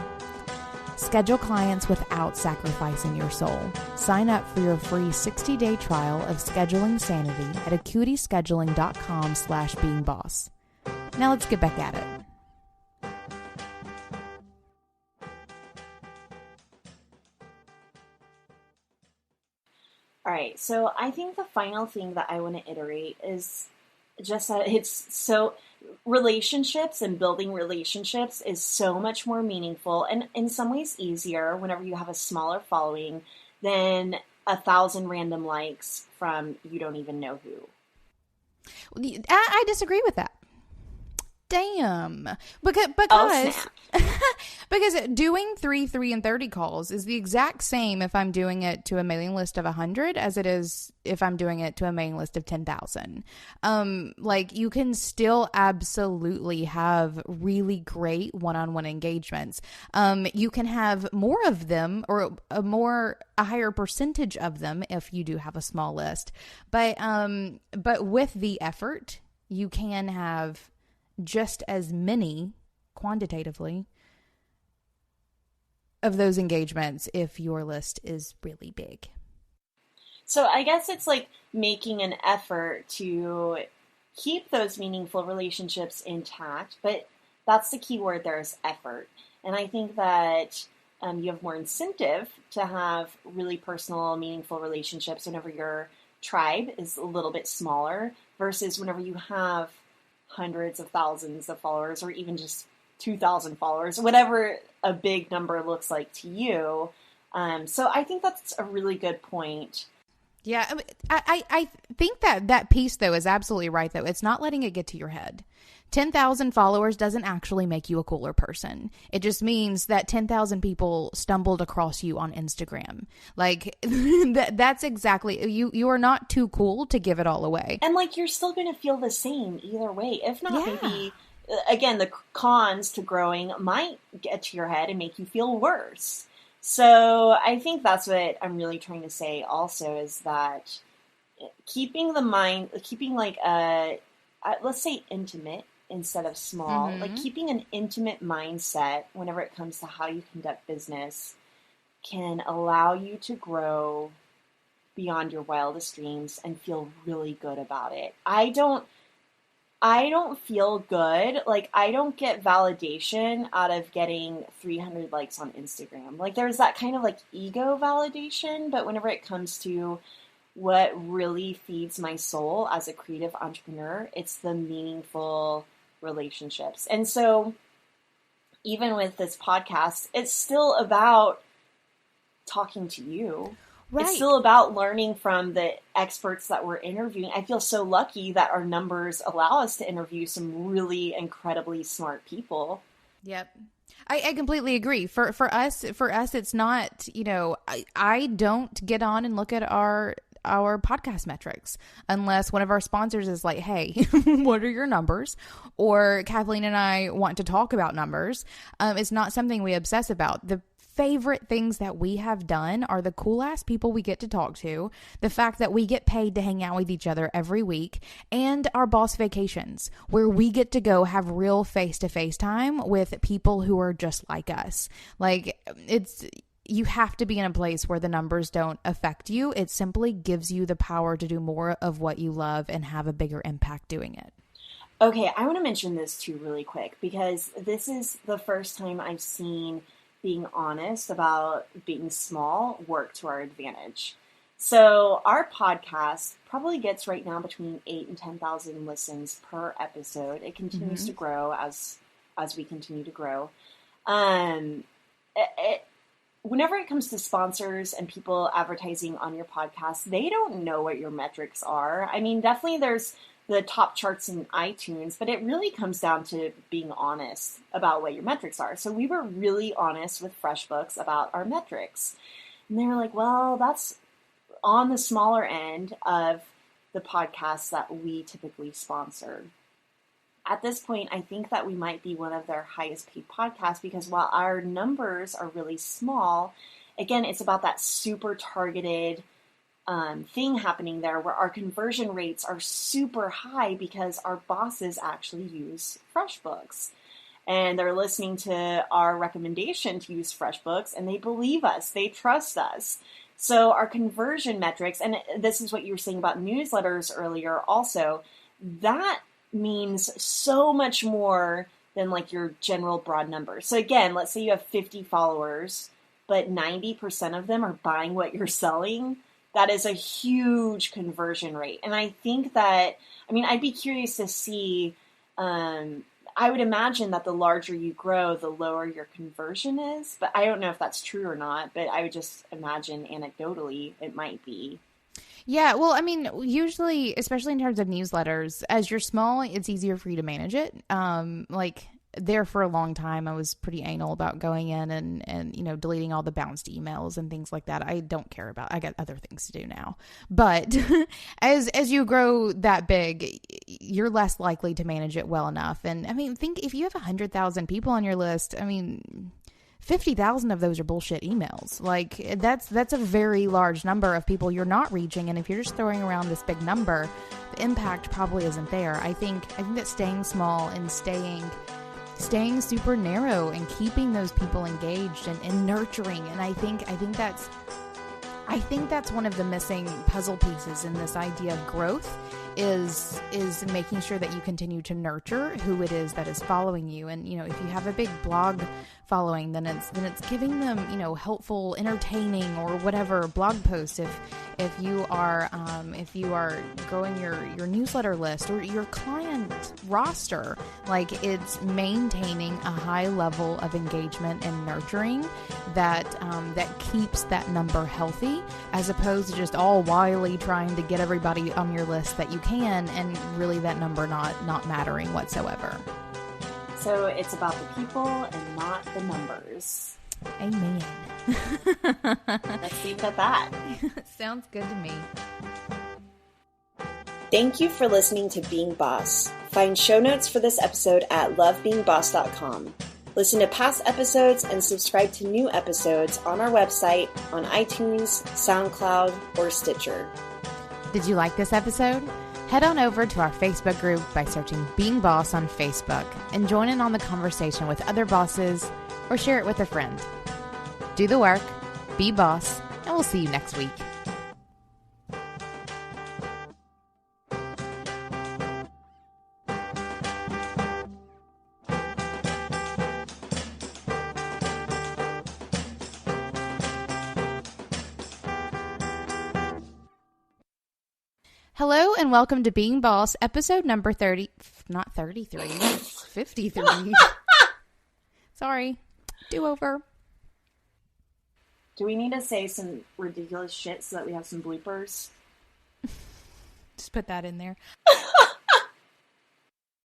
Schedule clients without sacrificing your soul. Sign up for your free 60-day trial of Scheduling Sanity at acuityscheduling.com/beingboss. Now let's get back at it. All right, so I think the final thing that I want to iterate is just that it's so, relationships and building relationships is so much more meaningful and in some ways easier whenever you have a smaller following than 1,000 random likes from you don't even know who. I disagree with that. Damn. Because because doing 3, 3, and 30 calls is the exact same if I'm doing it to a mailing list of 100 as it is if I'm doing it to a mailing list of 10,000. Like you can still absolutely have really great one-on-one engagements. You can have more of them or a higher percentage of them if you do have a small list. But with the effort, you can have just as many quantitatively of those engagements if your list is really big. So I guess it's like making an effort to keep those meaningful relationships intact, but that's the key word there is effort. And I think that you have more incentive to have really personal, meaningful relationships whenever your tribe is a little bit smaller versus whenever you have hundreds of thousands of followers or even just 2,000 followers, whatever a big number looks like to you. So I think that's a really good point. Yeah, I think that piece, though, is absolutely right, though. It's not letting it get to your head. 10,000 followers doesn't actually make you a cooler person. It just means that 10,000 people stumbled across you on Instagram. Like, that's exactly, you are not too cool to give it all away. And, like, you're still going to feel the same either way. If not, maybe, again, the cons to growing might get to your head and make you feel worse. So I think that's what I'm really trying to say also is that keeping like let's say intimate instead of small, like keeping an intimate mindset whenever it comes to how you conduct business can allow you to grow beyond your wildest dreams and feel really good about it. I don't feel good. Like, I don't get validation out of getting 300 likes on Instagram. Like, there's that kind of, like, ego validation, but whenever it comes to what really feeds my soul as a creative entrepreneur, it's the meaningful relationships. And so, even with this podcast, it's still about talking to you. Right. It's still about learning from the experts that we're interviewing. I feel so lucky that our numbers allow us to interview some really incredibly smart people. Yep. I completely agree. For us, it's not, I don't get on and look at our podcast metrics unless one of our sponsors is like, hey, what are your numbers? Or Kathleen and I want to talk about numbers. It's not something we obsess about. The favorite things that we have done are the cool ass people we get to talk to, the fact that we get paid to hang out with each other every week, and our boss vacations where we get to go have real face-to-face time with people who are just like us. Like, you have to be in a place where the numbers don't affect you. It simply gives you the power to do more of what you love and have a bigger impact doing it. Okay, I want to mention this too really quick because this is the first time I've seen being honest about being small work to our advantage. So our podcast probably gets right now between 8,000 and 10,000 listens per episode. It continues to grow as we continue to grow. Whenever it comes to sponsors and people advertising on your podcast, they don't know what your metrics are. I mean, definitely there's the top charts in iTunes, but it really comes down to being honest about what your metrics are. So we were really honest with FreshBooks about our metrics. And they were like, well, that's on the smaller end of the podcasts that we typically sponsor. At this point, I think that we might be one of their highest paid podcasts because while our numbers are really small, again, it's about that super targeted thing happening there where our conversion rates are super high because our bosses actually use FreshBooks and they're listening to our recommendation to use FreshBooks and they believe us, they trust us. So our conversion metrics, and this is what you were saying about newsletters earlier also, that means so much more than like your general broad numbers. So again, let's say you have 50 followers, but 90% of them are buying what you're selling. That is a huge conversion rate. And I think that, I'd be curious to see I would imagine that the larger you grow, the lower your conversion is, but I don't know if that's true or not, but I would just imagine anecdotally it might be. Yeah, well, I mean, usually, especially in terms of newsletters, as you're small, it's easier for you to manage it. Like there for a long time, I was pretty anal about going in and deleting all the bounced emails and things like that. I don't care about. I got other things to do now. But as you grow that big, you're less likely to manage it well enough. And I mean, think if you have 100,000 people on your list, I mean, 50,000 of those are bullshit emails. Like that's a very large number of people you're not reaching. And if you're just throwing around this big number, the impact probably isn't there. I think that staying small and staying super narrow and keeping those people engaged and nurturing. And I think that's one of the missing puzzle pieces in this idea of growth is making sure that you continue to nurture who it is that is following you. And, if you have a big blog following, then it's giving them, helpful, entertaining or whatever blog posts. If you are growing your newsletter list or your client roster, like it's maintaining a high level of engagement and nurturing that keeps that number healthy, as opposed to just all wily trying to get everybody on your list that you can, and really that number not mattering whatsoever. So it's about the people and not the numbers. Amen. Let's leave it at that. Sounds good to me. Thank you for listening to Being Boss. Find show notes for this episode at lovebeingboss.com. Listen to past episodes and subscribe to new episodes on our website, on iTunes, SoundCloud, or Stitcher. Did you like this episode? Head on over to our Facebook group by searching Being Boss on Facebook and join in on the conversation with other bosses or share it with a friend. Do the work, be boss, and we'll see you next week. Hello and welcome to Being Boss, episode number 30, not 33, 53. Sorry, do-over. Do we need to say some ridiculous shit so that we have some bloopers? Just put that in there.